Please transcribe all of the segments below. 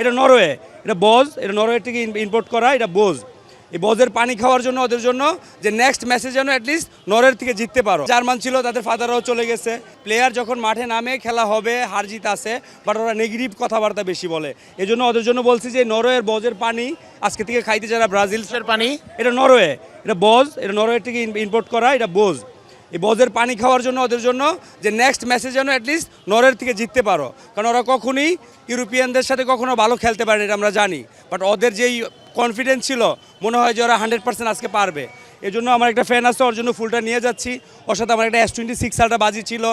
এটা নরওয়ে, এটা বোজ, এটা নরওয়ে থেকে ইম্পোর্ট করা, এটা বোজ। এই বোজের পানি খাওয়ার জন্য ওদের জন্য যে নেক্সট ম্যাচে যেন অ্যাটলিস্ট নরওয়ের থেকে জিততে পারো। জার্মান ছিল, তাদের ফাদাররাও চলে গেছে। প্লেয়ার যখন মাঠে নামে খেলা হবে, হার জিত আছে, বাট ওরা নেগেটিভ কথাবার্তা বেশি বলে। এই জন্য ওদের জন্য বলছি যে নরওয়ের বোজের পানি আজকে থেকে খাইতে যারা ব্রাজিলের পানি, এটা নরওয়ে, এটা বোজ, এটা নরওয়ে থেকে ইম্পোর্ট করা, এটা বোজ। এই বোজের পানি খাওয়ার জন্য ওদের জন্য যে নেক্সট ম্যাচে যেন অ্যাটলিস্ট নরওয়ের থেকে জিততে পারো, কারণ ওরা কখনই ইউরোপিয়ানদের সাথে কখনো ভালো খেলতে পারে এটা আমরা জানি, বাট ওদের যেই কনফিডেন্স ছিল মনে হয় যে ওরা 100% আজকে পারবে। এই জন্য আমার একটা ফ্যান আছে, ওর জন্য ফুলটা নিয়ে যাচ্ছি। ওর সাথে আমার একটা S26 সালটা বাজি ছিল,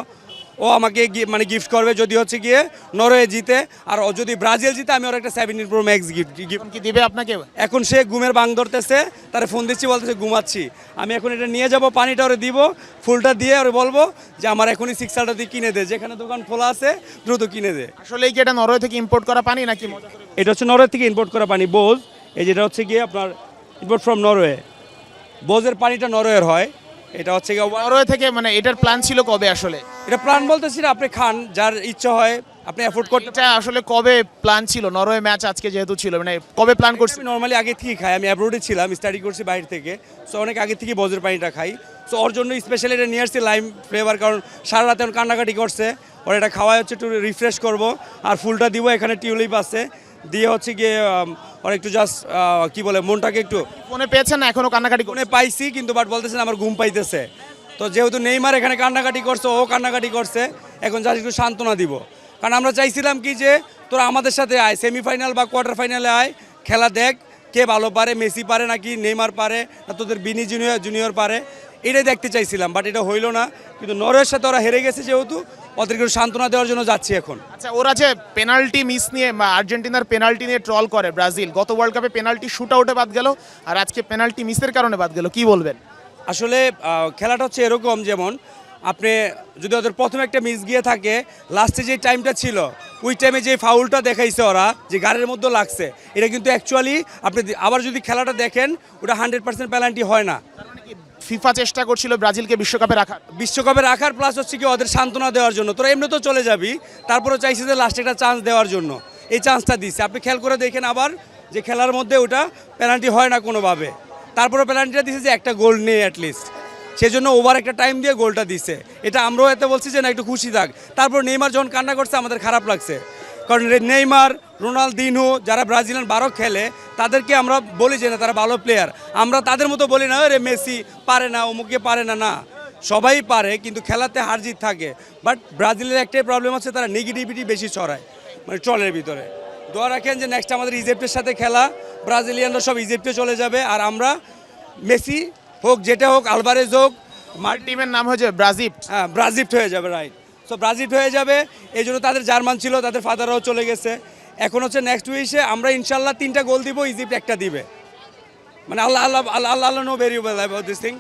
ও আমাকে মানে গিফট করবে যদি হচ্ছে গিয়ে নরওয়ে জিতে। আর ও যদি ব্রাজিল জিতে আমি ওর একটা 17 Pro Max গিফট কি দিবে আপনাকে? এখন সে ঘুমের বাং ধরতেছে, তারে ফোন দিচ্ছি, বলতেছে ঘুমাচ্ছি। আমি এখন এটা নিয়ে যাব, পানিটা ওরে দিব, ফুলটা দিয়ে ওরে বলবো যে আমার এখনই 6 সালটা দিয়ে কিনে দে, যেখানে দোকান খোলা আছে দ্রুত কিনে দে। আসলে কি এটা নরওয়ে থেকে ইম্পোর্ট করা পানি নাকি মজা করে? এটা হচ্ছে নরওয়ে থেকে ইম্পোর্ট করা পানি, বোজ। এই যেটা হচ্ছে গিয়ে আপনার ইম্পোর্ট ফ্রম নরওয়ে। বোজের পানিটা নরওয়ের হয়। এটা হচ্ছে গিয়ে নরওয়ে থেকে, মানে এটার প্ল্যান ছিল কবে আসলে? এটা প্ল্যান বলতেছি না, আপনি খান, যার ইচ্ছা হয় আপনি অ্যাফোর্ড করতে। এটা আসলে কবে প্ল্যান ছিল? নরওয়ে ম্যাচ আজকে যেহেতু ছিল, মানে কবে প্ল্যান করছি? আমি নর্মালি আগে থেকেই খাই, আমি অ্যাব্রোডে ছিলাম, স্টাডি করছি বাইরে থেকে, সো অনেক আগে থেকেই বোজের পানিটা খাই। সো ওর জন্য স্পেশালি এটা নিয়ে আসছি লাইম ফ্লেভার, কারণ সারা রাতে এখন কান্নাকাটি করছে, ওর এটা খাওয়াই হচ্ছে একটু রিফ্রেশ করব। আর ফুলটা দিব, এখানে টিউলিপ আছে, দিয়ে হচ্ছে গিয়ে ওর একটু জাস্ট কি বলে মনটাকে একটু ফোনে পেয়েছেন না এখনো? কান্নাকাটি মনে পাইছি, কিন্তু বাট বলতেছেন আমার ঘুম পাইতেছে। তো যেহেতু নেইমার এখানে কান্নাকাটি করছে, ও কান্নাকাটি করছে, এখন জাস্ট একটু সান্ত্বনা দিব। কারণ আমরা চাইছিলাম কি যে তোরা আমাদের সাথে আয়, সেমিফাইনাল বা কোয়ার্টার ফাইনালে আয়, খেলা দেখ কে ভালো পারে, মেসি পারে নাকি নেইমার পারে, না তোদের বিনি জুনিয়র পারে, এটাই দেখতে চাইছিলাম। বাট এটা হইলো না, কিন্তু নরওয়ের সাথে ওরা হেরে গেছে, যেহেতু ওদেরকে একটু সান্ত্বনা দেওয়ার জন্য যাচ্ছি এখন। আচ্ছা, ওরা যে পেনাল্টি মিস নিয়ে বা আর্জেন্টিনার পেনাল্টি নিয়ে ট্রল করে ব্রাজিল, গত ওয়ার্ল্ড কাপে পেনাল্টি শুট আউটে বাদ গেল, আর আজকে পেনাল্টি মিসের কারণে বাদ গেল, কি বলবেন? আসলে খেলাটা হচ্ছে এরকম, যেমন আপনি যদি ওদের প্রথমে একটা মিস গিয়ে থাকে, লাস্টে যে টাইমটা ছিল ওই টাইমে যে ফাউলটা দেখাইছে ওরা, যে গাড়ির মধ্যে লাগছে, এটা কিন্তু অ্যাকচুয়ালি আপনি আবার যদি খেলাটা দেখেন ওটা 100% পেনাল্টি হয় না। ফিফা চেষ্টা করছিল ব্রাজিলকে বিশ্বকাপে রাখার, প্লাস হচ্ছে কি ওদের সান্ত্বনা দেওয়ার জন্য, তোরা এমনি তো চলে যাবি, তারপরে চাইছে যে লাস্টে একটা চান্স দেওয়ার জন্য এই চান্সটা দিচ্ছে। আপনি খেয়াল করে দেখেন আবার যে খেলার মধ্যে ওটা পেনাল্টি হয় না কোনোভাবে, তারপরে পেনাল্টিটা দিচ্ছে যে একটা গোল নেই অ্যাটলিস্ট, সেজন্য ওভার একটা টাইম দিয়ে গোলটা দিছে। এটা আমরাও এতে বলছি যে না একটু খুশি থাক। তারপর নেইমার যখন কান্না করছে আমাদের খারাপ লাগছে, কারণ নেইমার, রোনালদিনহো যারা ব্রাজিলিয়ান 12 খেলে তাদেরকে আমরা বলি যে না তারা ভালো প্লেয়ার, আমরা তাদের মতো বলি না রে মেসি পারে না, অমুকে পারে না, না সবাই পারে, কিন্তু খেলাতে হার জিত থাকে। বাট ব্রাজিলের একটাই প্রবলেম আছে, তারা নেগেটিভিটি বেশি ছড়ায় মানে ট্রলের ভিতরে। দোয়া রাখেন যে নেক্সট আমাদের ইজিপ্টের সাথে খেলা, ব্রাজিলিয়ানরা সব ইজিপ্টে চলে যাবে, আর আমরা মেসি হোক যেটা হোক, আলভারেজ হোক, টিমের নাম হয়েছে ব্রাজিল, হ্যাঁ ব্রাজিল হয়ে যাবে, রাইট। সো ব্রাজিল হয়ে যাবে, এই জন্য তাদের জার্মান ছিল, তাদের ফাদাররাও চলে গেছে। এখন হচ্ছে নেক্সট উইশে আমরা ইনশাল্লাহ 3টা গোল দিব, ইজিপ্ট একটা দিবে, মানে আল্লাহ আল্লাহ আল্লাহ আল্লাহ know very well about this thing.